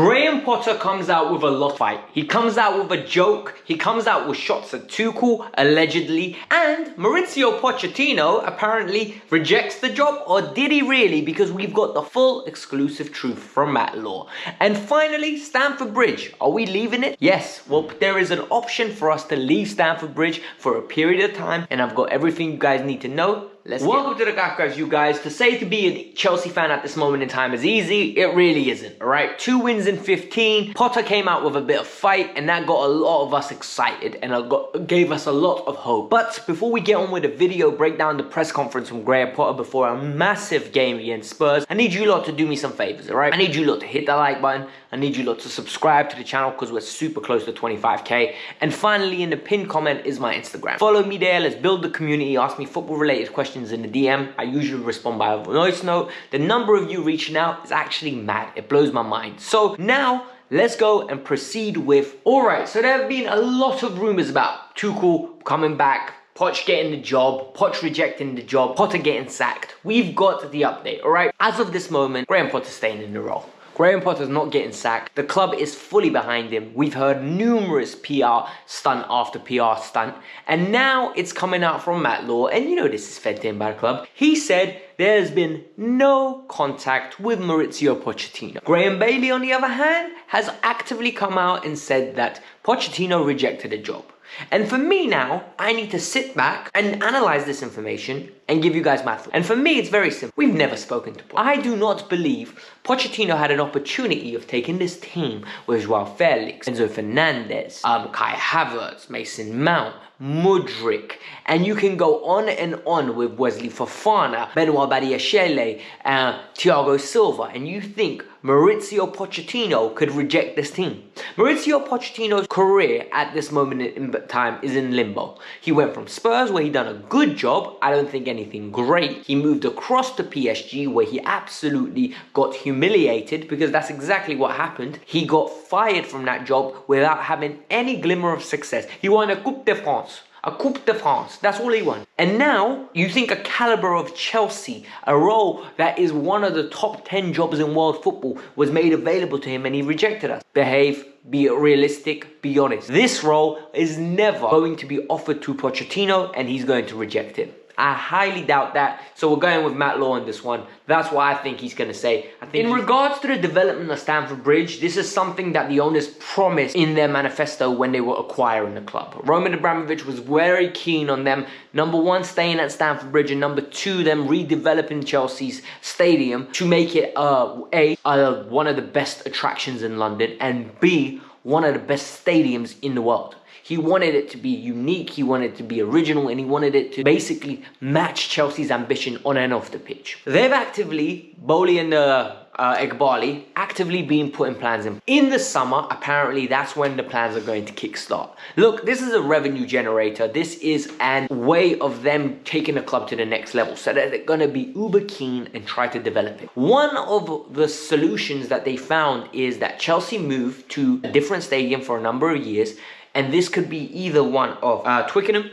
Graham Potter comes out with a lot of fight. He comes out with a joke. He comes out with shots at Tuchel, allegedly. And Mauricio Pochettino apparently rejects the job. Or did he really? Because we've got the full exclusive truth from Matt Law. And finally, Stamford Bridge. Are we leaving it? Yes. Well, there is an option for us to leave Stamford Bridge for a period of time. And I've got everything you guys need to know. Welcome to the Kavkas View, guys. To say to be a Chelsea fan at this moment in time is easy, it really isn't, alright? 2 wins in 15. Potter came out with a bit of fight, and that got a lot of us excited and gave us a lot of hope. But before we get on with the video, break down the press conference from Graham Potter before a massive game against Spurs, I need you lot to do me some favors, alright? I need you lot to hit the like button. I need you lot to subscribe to the channel because we're super close to 25k. And finally, in the pinned comment is my Instagram. Follow me there. Let's build the community. Ask me football-related questions in the DM. I usually respond by a voice note. The number of you reaching out is actually mad. It blows my mind. So now, let's go and proceed with... Alright, so there have been a lot of rumours about Tuchel coming back, Poch getting the job, Poch rejecting the job, Potter getting sacked. We've got the update, alright? As of this moment, Graham Potter's staying in the role. Graham Potter's not getting sacked. The club is fully behind him. We've heard numerous PR stunt after PR stunt. And now it's coming out from Matt Law. And you know this is fed to him by the club. He said there's been no contact with Mauricio Pochettino. Graham Bailey, on the other hand, has actively come out and said that Pochettino rejected the job. And for me now, I need to sit back and analyze this information and give you guys my thoughts. And for me, it's very simple. We've never spoken to Poch. I do not believe Pochettino had an opportunity of taking this team with Joao Felix, Enzo Fernandez, Kai Havertz, Mason Mount, Mudryk, and you can go on and on with Wesley Fofana, Benoit Badiashile, Thiago Silva, and you think Mauricio Pochettino could reject this team. Mauricio Pochettino's career at this moment in time is in limbo. He went from Spurs, where he done a good job, I don't think anything great. He moved across to PSG, where he absolutely got humiliated, because that's exactly what happened. He got fired from that job without having any glimmer of success. He won a Coupe de France. A Coupe de France, that's all he won. And now, you think a caliber of Chelsea, a role that is one of the top 10 jobs in world football, was made available to him and he rejected us. Behave, be realistic, be honest. This role is never going to be offered to Pochettino and he's going to reject it. I highly doubt that. So we're going with Matt Law on this one. That's what I think he's going to say. In regards to the development of Stamford Bridge, this is something that the owners promised in their manifesto when they were acquiring the club. Roman Abramovich was very keen on them, number one, staying at Stamford Bridge, and number two, them redeveloping Chelsea's stadium to make it one of the best attractions in London, and B, one of the best stadiums in the world. He wanted it to be unique, he wanted it to be original, and he wanted it to basically match Chelsea's ambition on and off the pitch. They've actively, Bowley and Egbali, actively been putting plans in. In the summer, apparently, that's when the plans are going to kickstart. Look, this is a revenue generator. This is a way of them taking the club to the next level, so that they're going to be uber keen and try to develop it. One of the solutions that they found is that Chelsea moved to a different stadium for a number of years, and this could be either one of Twickenham,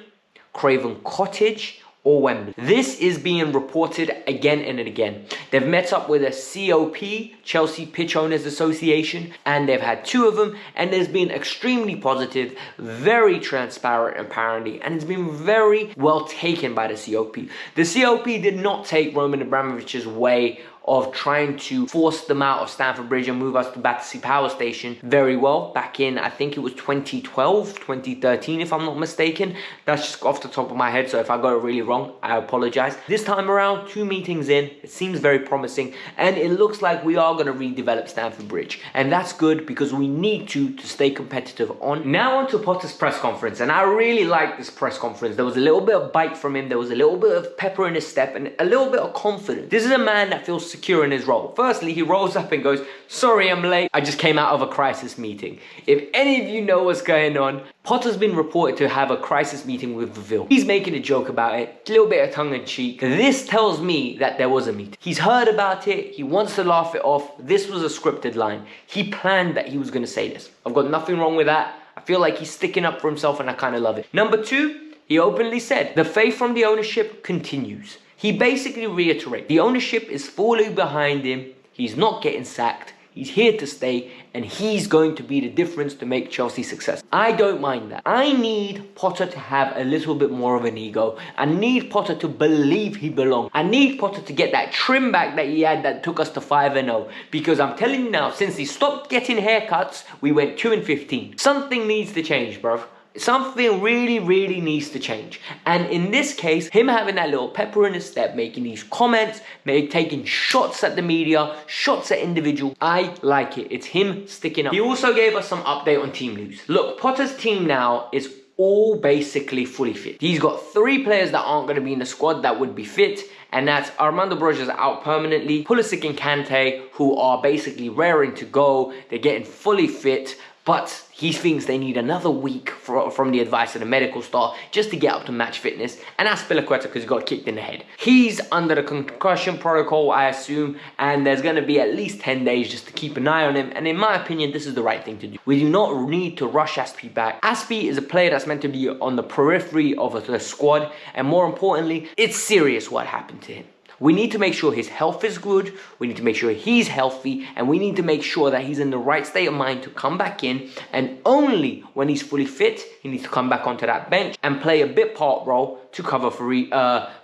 Craven Cottage, or Wembley. This is being reported again and again. They've met up with a COP, Chelsea Pitch Owners Association, and they've had 2 of them, and it's been extremely positive, very transparent apparently, and it's been very well taken by the COP. The COP did not take Roman Abramovich's way of trying to force them out of Stamford Bridge and move us to Battersea Power Station very well back in, I think it was 2012, 2013 if I'm not mistaken. That's just off the top of my head, so if I got it really wrong, I apologize. This time around, 2 meetings in, it seems very promising, and it looks like we are going to redevelop Stamford Bridge, and that's good because we need to stay competitive on. Now on to Potter's press conference, and I really like this press conference. There was a little bit of bite from him, there was a little bit of pepper in his step, and a little bit of confidence. This is a man that feels secure in his role. Firstly, he rolls up and goes, "Sorry, I'm late. I just came out of a crisis meeting." If any of you know what's going on, Potter's been reported to have a crisis meeting with Viville. He's making a joke about it, a little bit of tongue-in-cheek. This tells me that there was a meeting. He's heard about it, he wants to laugh it off. This was a scripted line. He planned that he was going to say this. I've got nothing wrong with that. I feel like he's sticking up for himself and I kind of love it. Number 2, he openly said, the faith from the ownership continues. He basically reiterated, the ownership is fully behind him. He's not getting sacked. he's here to stay, and he's going to be the difference to make Chelsea successful. I don't mind that. I need Potter to have a little bit more of an ego. I need Potter to believe he belongs. I need Potter to get that trim back that he had that took us to 5-0. Because I'm telling you now, since he stopped getting haircuts, we went 2-15. Something needs to change, bro. Something really needs to change. And in this case, him having that little pepper in his step, making these comments, taking shots at the media, shots at individuals, I like it. It's him sticking up. He also gave us some update on team news. Look, Potter's team now is all basically fully fit. He's got 3 players that aren't going to be in the squad that would be fit, and that's Armando Broja's out permanently, Pulisic and Kante, who are basically raring to go. They're getting fully fit, but he thinks they need another week from the advice of the medical staff just to get up to match fitness. And that's Spilicueta because he got kicked in the head. He's under the concussion protocol, I assume, and there's going to be at least 10 days just to keep an eye on him. And in my opinion, this is the right thing to do. We do not need to rush Aspi back. Aspi is a player that's meant to be on the periphery of the squad. And more importantly, it's serious what happened to him. We need to make sure his health is good, we need to make sure he's healthy, and we need to make sure that he's in the right state of mind to come back in, and only when he's fully fit, he needs to come back onto that bench and play a bit part role to cover for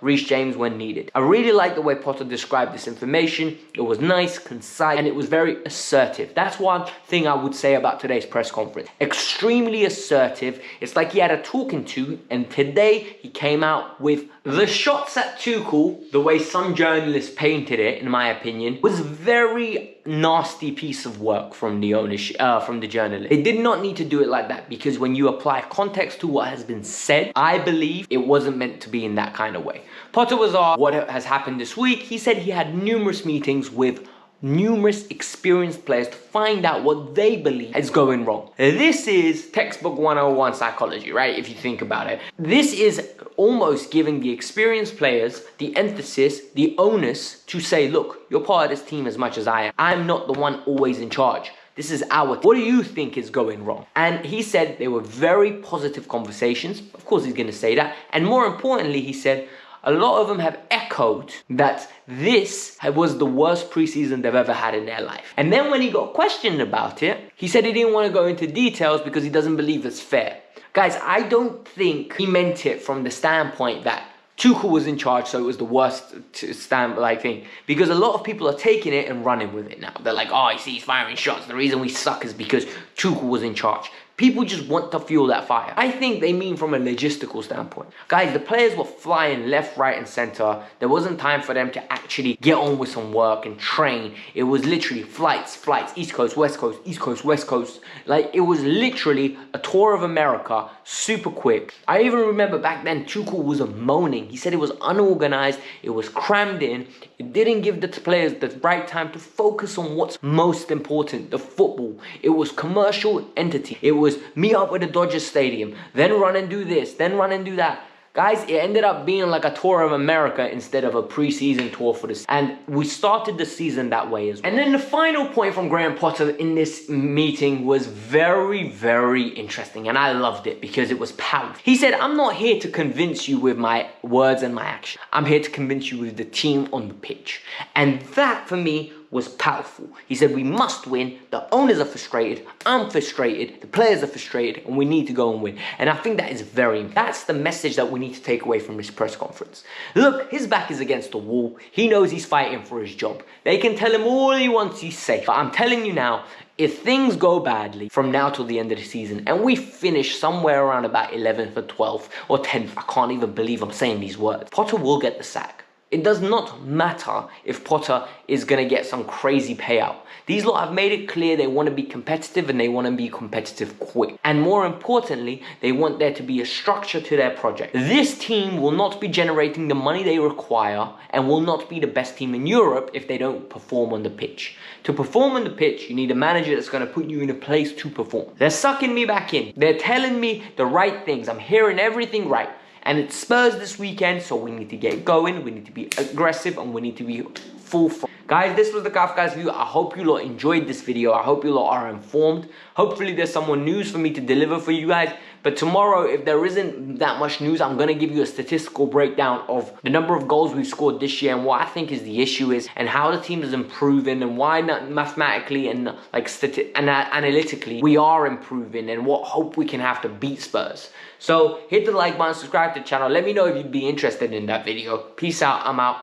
Reece James when needed. I really like the way Potter described this information. It was nice, concise, and it was very assertive. That's one thing I would say about today's press conference. Extremely assertive. It's like he had a talking to, and today he came out with the shots at Tuchel, the way some journalists painted it, in my opinion, was very nasty piece of work from the ownership, from the journalist. They did not need to do it like that, because when you apply context to what has been said, I believe it wasn't meant to be in that kind of way. Potter was asked what has happened this week. He said he had numerous meetings with numerous experienced players to find out what they believe is going wrong. This is textbook 101 psychology, right? If you think about it. This is almost giving the experienced players the emphasis, the onus to say, look, you're part of this team as much as I am. I'm not the one always in charge. This is our team. What do you think is going wrong? And he said they were very positive conversations. Of course, he's going to say that. And more importantly, he said, a lot of them have echoed that this was the worst preseason they've ever had in their life. And then when he got questioned about it, he said he didn't want to go into details because he doesn't believe it's fair. Guys, I don't think he meant it from the standpoint that Tuchel was in charge, so it was the worst thing. Because a lot of people are taking it and running with it now. They're like, oh, you see, he's firing shots. The reason we suck is because Tuchel was in charge. People just want to fuel that fire. I think they mean from a logistical standpoint. Guys, the players were flying left, right, and center. There wasn't time for them to actually get on with some work and train. It was literally flights, East Coast, West Coast, East Coast, West Coast. Like, it was literally a tour of America, super quick. I even remember back then, Tuchel was moaning. He said it was unorganized, it was crammed in. It didn't give the players the right time to focus on what's most important, the football. It was commercial entity. It was meet up with the Dodgers Stadium, then run and do this, then run and do that. Guys, it ended up being like a tour of America instead of a preseason tour for this. And we started the season that way as well. And then the final point from Graham Potter in this meeting was very, very interesting. And I loved it because it was powerful. He said, I'm not here to convince you with my words and my action. I'm here to convince you with the team on the pitch. And that, for me, was powerful. He said, we must win. The owners are frustrated. I'm frustrated. The players are frustrated. And we need to go and win. And I think that is that's the message that we need to take away from this press conference. Look, his back is against the wall. He knows he's fighting for his job. They can tell him all he wants, he's safe. But I'm telling you now, if things go badly from now till the end of the season and we finish somewhere around about 11th or 12th or 10th, I can't even believe I'm saying these words, Potter will get the sack. It does not matter if Potter is going to get some crazy payout. These lot have made it clear they want to be competitive and they want to be competitive quick. And more importantly, they want there to be a structure to their project. This team will not be generating the money they require and will not be the best team in Europe if they don't perform on the pitch. To perform on the pitch, you need a manager that's going to put you in a place to perform. They're sucking me back in. They're telling me the right things. I'm hearing everything right. And it's Spurs this weekend, so we need to get going, we need to be aggressive, and we need to be full front. Guys, this was the Kavkas View. I hope you lot enjoyed this video. I hope you lot are informed. Hopefully there's some more news for me to deliver for you guys. But tomorrow, if there isn't that much news, I'm going to give you a statistical breakdown of the number of goals we've scored this year and what I think is the issue is and how the team is improving and why not mathematically and like analytically we are improving and what hope we can have to beat Spurs. So hit the like button, subscribe to the channel. Let me know if you'd be interested in that video. Peace out. I'm out.